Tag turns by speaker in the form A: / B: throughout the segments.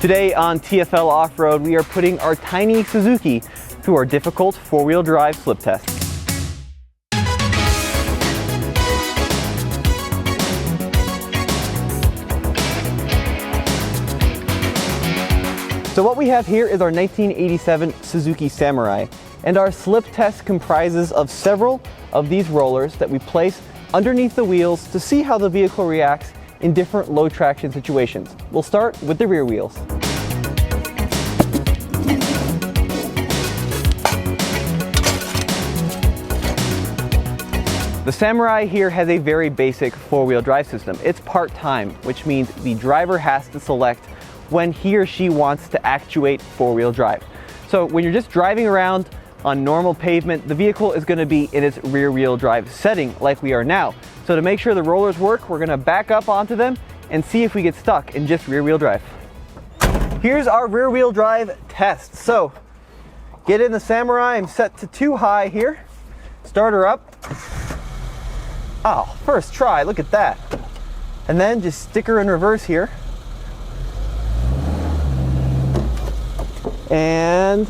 A: Today on TFL Off-Road, we are putting our tiny Suzuki through our difficult four-wheel drive slip test. So what we have here is our 1987 Suzuki Samurai, and our slip test comprises of several of these rollers that we place underneath the wheels to see how the vehicle reacts in different low traction situations. We'll start with the rear wheels. The Samurai here has a very basic four-wheel drive system. It's part-time, which means the driver has to select when he or she wants to actuate four-wheel drive. So when you're just driving around on normal pavement, the vehicle is going to be in its rear-wheel drive setting like we are now. So to make sure the rollers work, we're going to back up onto them and see if we get stuck in just rear-wheel drive. Here's our rear-wheel drive test. So get in the Samurai. I'm set to 2 high here. Start her up. Oh, first try, look at that. And then just stick her in reverse here. And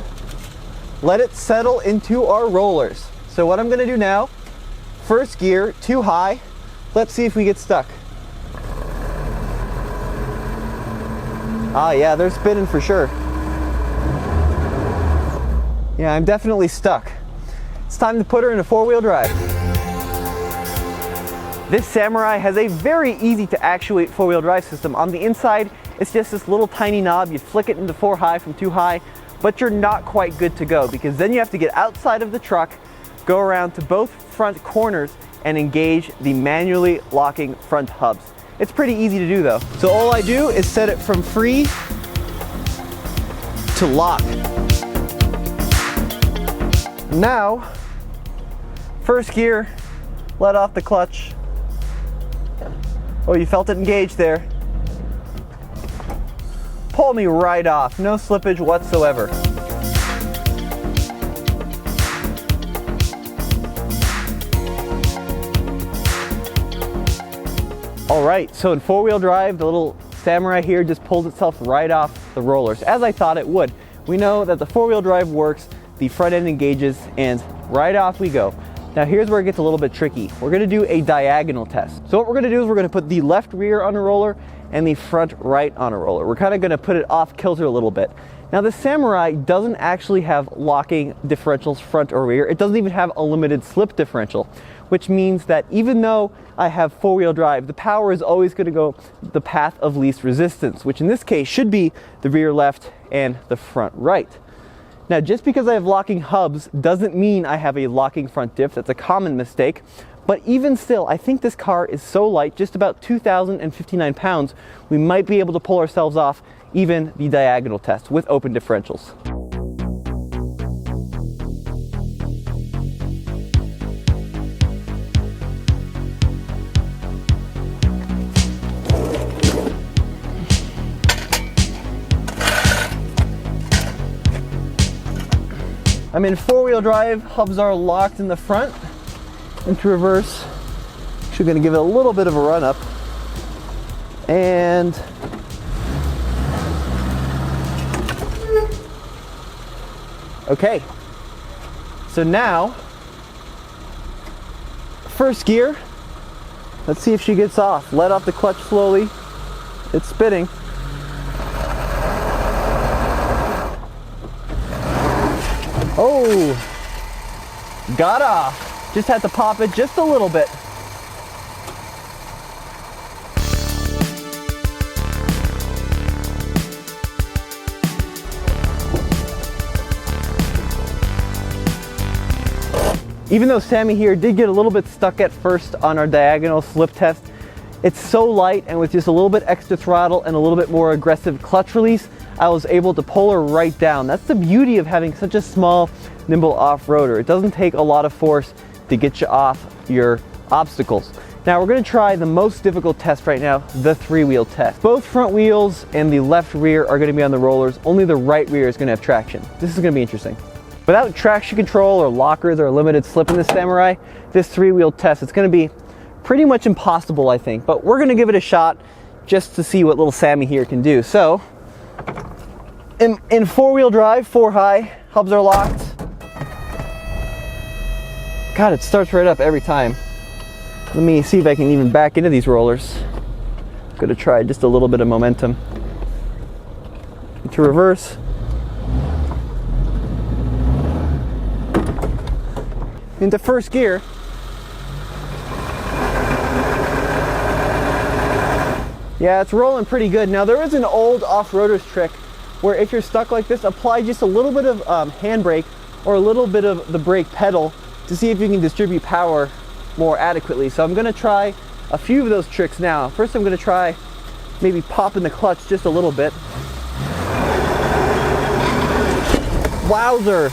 A: let it settle into our rollers. So what I'm gonna do now, first gear, 2 high. Let's see if we get stuck. Ah, yeah, they're spinning for sure. Yeah, I'm definitely stuck. It's time to put her in a four-wheel drive. This Samurai has a very easy to actuate four-wheel drive system. On the inside, it's just this little tiny knob. You flick it into 4 high from 2 high, but you're not quite good to go because then you have to get outside of the truck, go around to both front corners and engage the manually locking front hubs. It's pretty easy to do though. So all I do is set it from free to lock. Now, first gear, let off the clutch. Oh, you felt it engage there. Pull me right off, no slippage whatsoever. All right, so in four-wheel drive, the little Samurai here just pulls itself right off the rollers, as I thought it would. We know that the four-wheel drive works, the front end engages, and right off we go. Now here's where it gets a little bit tricky. We're gonna do a diagonal test. So what we're gonna do is we're gonna put the left rear on a roller and the front right on a roller. We're kind of gonna put it off kilter a little bit. Now the Samurai doesn't actually have locking differentials front or rear. It doesn't even have a limited slip differential, which means that even though I have four-wheel drive, the power is always gonna go the path of least resistance, which in this case should be the rear left and the front right. Now, just because I have locking hubs doesn't mean I have a locking front diff. That's a common mistake. But even still, I think this car is so light, just about 2,059 pounds, we might be able to pull ourselves off even the diagonal test with open differentials. I'm in four-wheel drive, hubs are locked in the front. Into reverse, actually gonna give it a little bit of a run up. And okay, so now, first gear, let's see if she gets off. Let off the clutch slowly, it's spinning. Oh, got off. Just had to pop it just a little bit. Even though Sammy here did get a little bit stuck at first on our diagonal slip test, it's so light, and with just a little bit extra throttle and a little bit more aggressive clutch release, I was able to pull her right down. That's the beauty of having such a small, nimble off-roader. It doesn't take a lot of force to get you off your obstacles. Now we're gonna try the most difficult test right now, the 3-wheel test. Both front wheels and the left rear are gonna be on the rollers. Only the right rear is gonna have traction. This is gonna be interesting. Without traction control or lockers or a limited slip in the Samurai, this 3-wheel test, it's gonna be pretty much impossible, I think. But we're gonna give it a shot just to see what little Sammy here can do. So In four-wheel drive, 4 high, hubs are locked. God, it starts right up every time. Let me see if I can even back into these rollers. I'm gonna try just a little bit of momentum. Into reverse. Into first gear. Yeah, it's rolling pretty good. Now there is an old off-roader's trick where if you're stuck like this, apply just a little bit of handbrake or a little bit of the brake pedal to see if you can distribute power more adequately. So I'm gonna try a few of those tricks now. First I'm gonna try maybe popping the clutch just a little bit. Wowzer!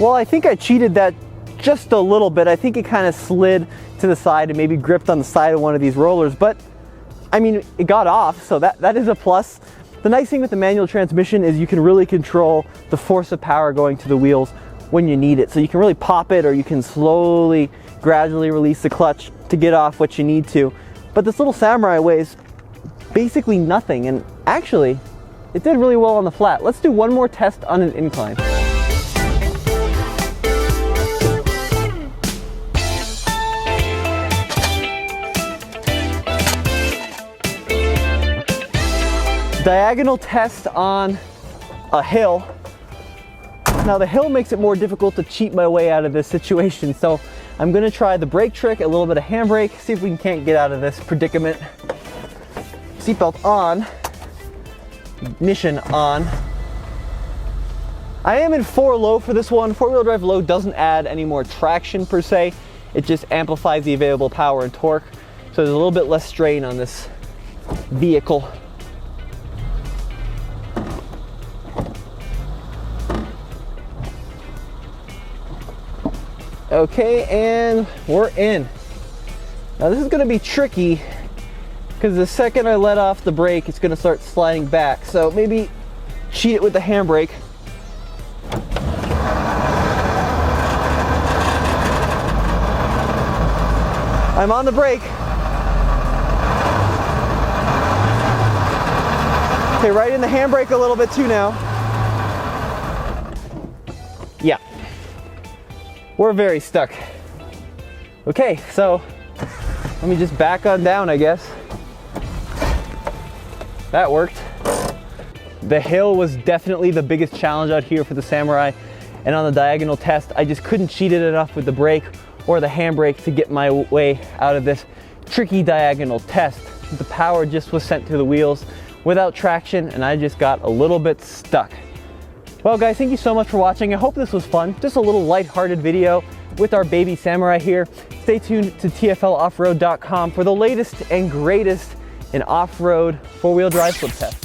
A: Well, I think I cheated that just a little bit. I think it kind of slid to the side and maybe gripped on the side of one of these rollers, but I mean, it got off, so that is a plus. The nice thing with the manual transmission is you can really control the force of power going to the wheels when you need it. So you can really pop it, or you can slowly, gradually release the clutch to get off what you need to. But this little Samurai weighs basically nothing, and actually, it did really well on the flat. Let's do one more test on an incline. Diagonal test on a hill. Now the hill makes it more difficult to cheat my way out of this situation, so I'm gonna try the brake trick, a little bit of handbrake, see if we can't get out of this predicament. Seatbelt on, ignition on. I am in 4 low for this one. 4-wheel drive low doesn't add any more traction per se, it just amplifies the available power and torque, so there's a little bit less strain on this vehicle. Okay, and we're in. Now this is gonna be tricky because the second I let off the brake, it's gonna start sliding back. So maybe cheat it with the handbrake. I'm on the brake. Okay, right in the handbrake a little bit too now. Yeah. We're very stuck. Okay, so let me just back on down, I guess. That worked. The hill was definitely the biggest challenge out here for the Samurai, and on the diagonal test, I just couldn't cheat it enough with the brake or the handbrake to get my way out of this tricky diagonal test. The power just was sent to the wheels without traction, and I just got a little bit stuck. Well guys, thank you so much for watching. I hope this was fun. Just a little lighthearted video with our baby Samurai here. Stay tuned to TFLoffroad.com for the latest and greatest in off-road 4-wheel drive flip tests.